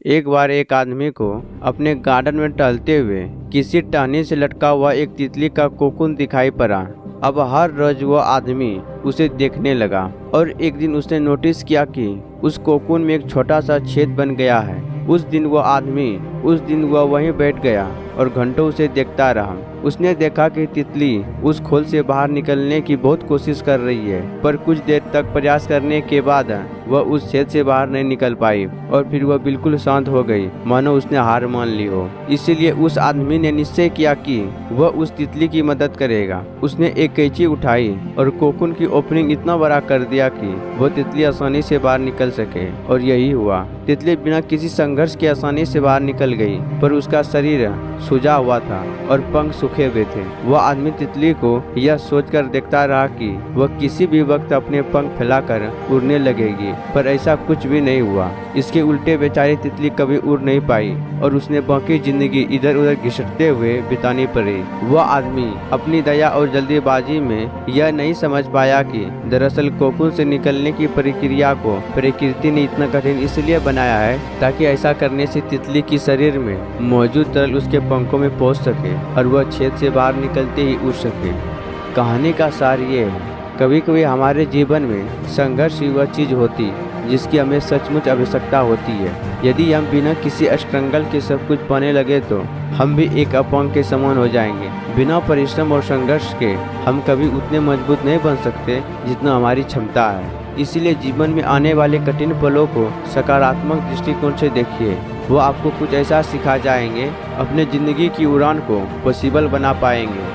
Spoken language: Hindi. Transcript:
एक बार एक आदमी को अपने गार्डन में टहलते हुए किसी टहनी से लटका हुआ एक तितली का कोकून दिखाई पड़ा। अब हर रोज वो आदमी उसे देखने लगा और एक दिन उसने नोटिस किया कि उस कोकून में एक छोटा सा छेद बन गया है। उस दिन वह वहीं बैठ गया और घंटों उसे देखता रहा। उसने देखा कि तितली उस खोल से बाहर निकलने की बहुत कोशिश कर रही है, पर कुछ देर तक प्रयास करने के बाद वह उस छेद से बाहर नहीं निकल पाई और फिर वह बिल्कुल शांत हो गई, मानो उसने हार मान ली हो। इसीलिए उस आदमी ने निश्चय किया कि वह उस तितली की मदद करेगा। उसने एक कैंची उठाई और कोकून की ओपनिंग इतना बड़ा कर दिया कि वह तितली आसानी से बाहर निकल सके, और यही हुआ। तितली बिना किसी संघर्ष के आसानी से बाहर निकल गई, पर उसका शरीर सूजा हुआ था और पंख सूखे हुए थे। वह आदमी तितली को यह सोचकर देखता रहा कि वह किसी भी वक्त अपने पंख फैलाकर उड़ने लगेगी, पर ऐसा कुछ भी नहीं हुआ। इसके उल्टे बेचारी तितली कभी उड़ नहीं पाई और उसने बाकी जिंदगी इधर उधर घिसटते हुए बितानी पड़ी। वह आदमी अपनी दया और जल्दीबाजी में यह नहीं समझ पाया कि दरअसल कोकून से निकलने की प्रक्रिया को प्रकृति ने इतना कठिन इसलिए बनाया है ताकि ऐसा करने से तितली की शरीर में मौजूद तरल उसके पंखों में पहुंच सके और वह छेद से बाहर निकलते ही उड़ सके। कहानी का सार ये है, कभी कभी हमारे जीवन में संघर्ष ही वह चीज होती जिसकी हमें सचमुच आवश्यकता होती है। यदि हम बिना किसी स्ट्रगल के सब कुछ पाने लगे तो हम भी एक अपंग के समान हो जाएंगे। बिना परिश्रम और संघर्ष के हम कभी उतने मजबूत नहीं बन सकते जितना हमारी क्षमता है। इसीलिए जीवन में आने वाले कठिन पलों को सकारात्मक दृष्टिकोण से देखिए। वो आपको कुछ ऐसा सिखा जाएंगे, अपने जिंदगी की उड़ान को पॉसिबल बना पाएंगे।